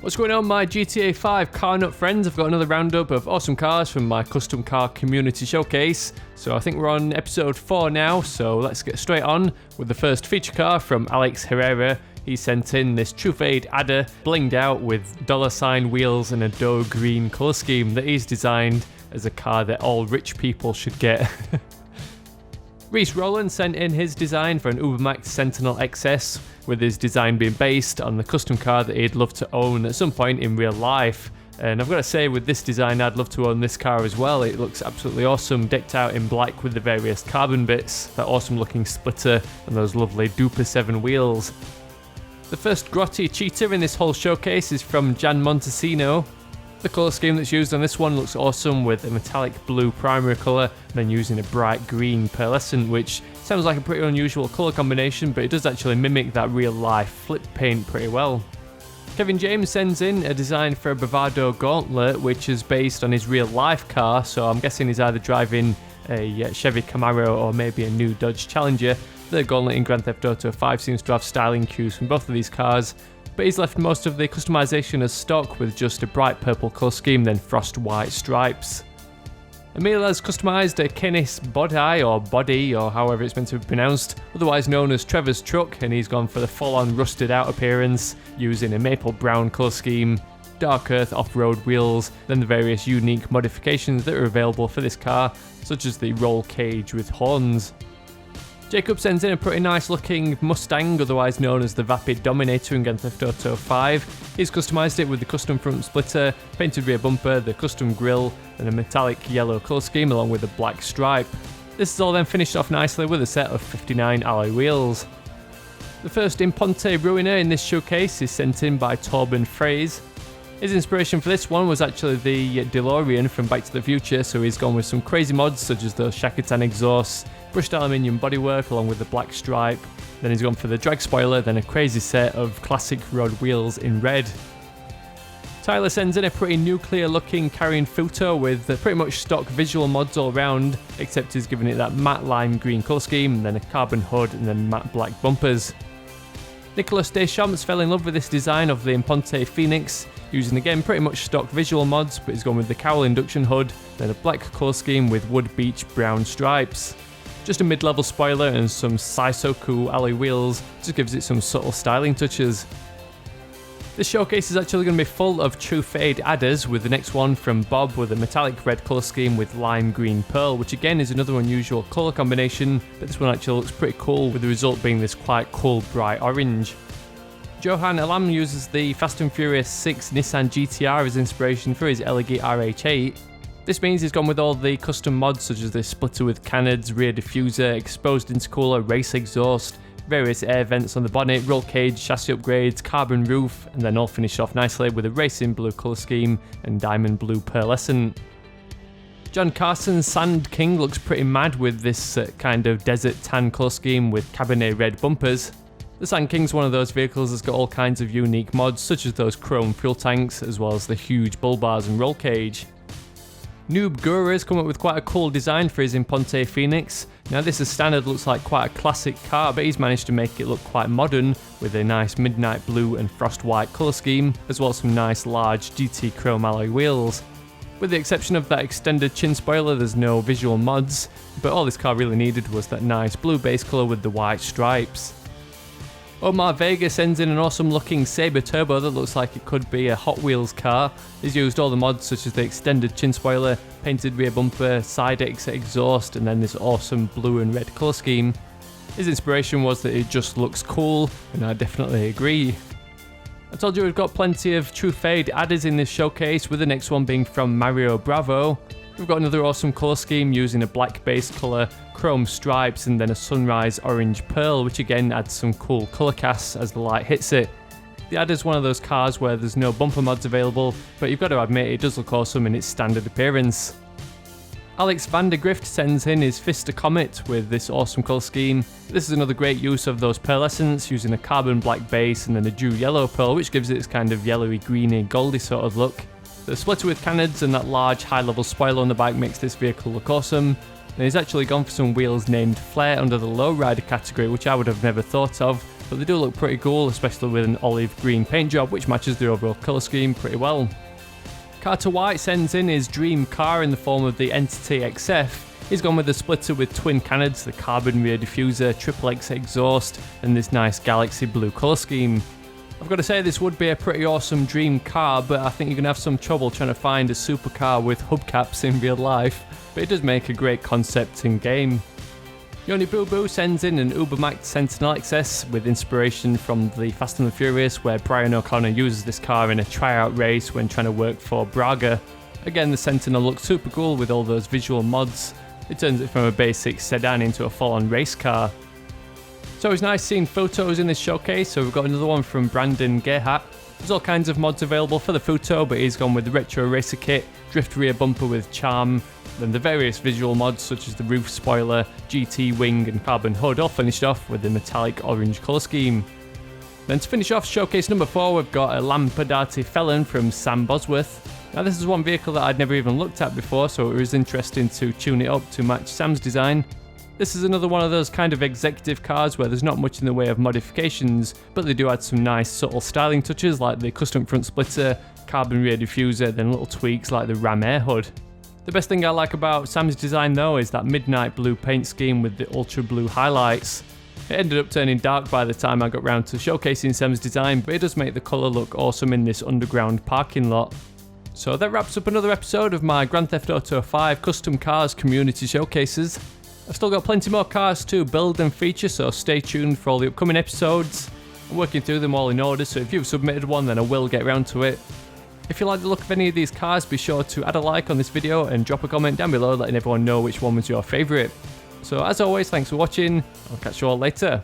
What's going on, my GTA 5 car nut friends? I've got another roundup of awesome cars from my custom car community showcase. So I think we're on episode 4 now, so let's get straight on with the first feature car from Alex Herrera. He sent in this TRUFFADE adder blinged out with $ wheels and a dough green colour scheme that he's designed as a car that all rich people should get. RHYS sent in his design for an UBERMACHT Sentinel XS, with his design being based on the custom car that he'd love to own at some point in real life. And I've got to say, with this design, I'd love to own this car as well. It looks absolutely awesome, decked out in black with the various carbon bits, that awesome looking splitter and those lovely Duper 7 wheels. The first GROTTI CHEETAH in this whole showcase is from MONTESINO. The colour scheme that's used on this one looks awesome, with a metallic blue primary colour and then using a bright green pearlescent, which sounds like a pretty unusual colour combination, but it does actually mimic that real life flip paint pretty well. Kevin James sends in a design for a BRAVADO Gauntlet, which is based on his real life car, so I'm guessing he's either driving a Chevy Camaro or maybe a new Dodge Challenger. The Gauntlet in Grand Theft Auto 5 seems to have styling cues from both of these cars, but he's left most of the customization as stock with just a bright purple colour scheme, then frost white stripes. Emil has customised a Canis body or however it's meant to be pronounced, otherwise known as Trevor's truck, and he's gone for the full-on rusted out appearance using a maple brown colour scheme, dark earth off-road wheels, then the various unique modifications that are available for this car, such as the roll cage with horns. Jacob sends in a pretty nice looking Mustang, otherwise known as the VAPID Dominator in Grand Theft Auto 5. He's customised it with the custom front splitter, painted rear bumper, the custom grille, and a metallic yellow colour scheme along with a black stripe. This is all then finished off nicely with a set of 59 alloy wheels. The first IMPONTE Ruiner in this showcase is sent in by Torben Fraze. His inspiration for this one was actually the DeLorean from Back to the Future, so he's gone with some crazy mods such as the Shakotan exhausts, brushed aluminium bodywork along with the black stripe, then he's gone for the drag spoiler, then a crazy set of classic road wheels in red. Tyler sends in a pretty nuclear looking carrying Futo with pretty much stock visual mods all around, except he's given it that matte lime green colour scheme, then a carbon hood and then matte black bumpers. NICOLAS DESCHAMPS fell in love with this design of the IMPONTE Phoenix, using again pretty much stock visual mods, but he's gone with the cowl induction hood, then a black colour scheme with wood beech brown stripes. Just a mid-level spoiler and some Saisoku alloy wheels just gives it some subtle styling touches. This showcase is actually going to be full of TRUFFADE adders, with the next one from Bob with a metallic red colour scheme with lime green pearl, which again is another unusual colour combination, but this one actually looks pretty cool, with the result being this quite cool bright orange. Johan Elam uses the Fast and Furious 6 Nissan GTR as inspiration for his ELEGY RH8. This means he's gone with all the custom mods such as the splitter with canards, rear diffuser, exposed intercooler, race exhaust, various air vents on the bonnet, roll cage, chassis upgrades, carbon roof, and then all finished off nicely with a racing blue colour scheme and diamond blue pearlescent. John Carson's SANDKING looks pretty mad with this kind of desert tan colour scheme with Cabernet red bumpers. The SANDKING's one of those vehicles that's got all kinds of unique mods, such as those chrome fuel tanks, as well as the huge bull bars and roll cage. NOOB GURRA has come up with quite a cool design for his IMPONTE Phoenix. Now this as standard looks like quite a classic car, but he's managed to make it look quite modern, with a nice midnight blue and frost white colour scheme, as well as some nice large GT chrome alloy wheels. With the exception of that extended chin spoiler, there's no visual mods, but all this car really needed was that nice blue base colour with the white stripes. OMAR VEGA sends in an awesome looking Sabre Turbo that looks like it could be a Hot Wheels car. He's used all the mods such as the extended chin spoiler, painted rear bumper, side exhaust, and then this awesome blue and red colour scheme. His inspiration was that it just looks cool, and I definitely agree. I told you we've got plenty of TRUFFADE adders in this showcase, with the next one being from Mario Bravo. We've got another awesome colour scheme using a black base colour, chrome stripes, and then a sunrise orange pearl, which again adds some cool colour casts as the light hits it. The adder's one of those cars where there's no bumper mods available, but you've got to admit it does look awesome in its standard appearance. Alex VANDERGRIFT sends in his PFISTER COMET with this awesome colour scheme. This is another great use of those pearlescents, using a carbon black base and then a dew yellow pearl, which gives it this kind of yellowy, greeny, goldy sort of look. The splitter with canards and that large high-level spoiler on the bike makes this vehicle look awesome. And he's actually gone for some wheels named Flare under the lowrider category, which I would have never thought of, but they do look pretty cool, especially with an olive green paint job which matches the overall colour scheme pretty well. Car to White sends in his dream car in the form of the Entity XF. He's gone with a splitter with twin canopies, the carbon rear diffuser, triple X exhaust, and this nice galaxy blue colour scheme. I've got to say this would be a pretty awesome dream car, but I think you're going to have some trouble trying to find a supercar with hubcaps in real life, but it does make a great concept in game. Yoni Boo Boo sends in an UBERMACHT Sentinel XS with inspiration from the Fast and the Furious, where Brian O'Connor uses this car in a tryout race when trying to work for Braga. Again, the Sentinel looks super cool with all those visual mods. It turns it from a basic sedan into a full-on race car. So it's nice seeing photos in this showcase, so we've got another one from Brandon Gerhardt. There's all kinds of mods available for the Futo, but he's gone with the retro racer kit, drift rear bumper with charm, then the various visual mods such as the roof spoiler, GT wing and carbon hood, all finished off with the metallic orange colour scheme. Then to finish off showcase number 4, we've got a Lampadati Felon from Sam Bosworth. Now this is one vehicle that I'd never even looked at before, so it was interesting to tune it up to match Sam's design. This is another one of those kind of executive cars where there's not much in the way of modifications, but they do add some nice subtle styling touches like the custom front splitter, carbon rear diffuser, then little tweaks like the Ram air hood. The best thing I like about Sam's design though is that midnight blue paint scheme with the ultra blue highlights. It ended up turning dark by the time I got round to showcasing Sam's design, but it does make the colour look awesome in this underground parking lot. So that wraps up another episode of my Grand Theft Auto 5 Custom Cars Community Showcases. I've still got plenty more cars to build and feature, so stay tuned for all the upcoming episodes. I'm working through them all in order, so if you've submitted one then I will get around to it. If you like the look of any of these cars, be sure to add a like on this video and drop a comment down below letting everyone know which one was your favourite. So as always, thanks for watching, I'll catch you all later.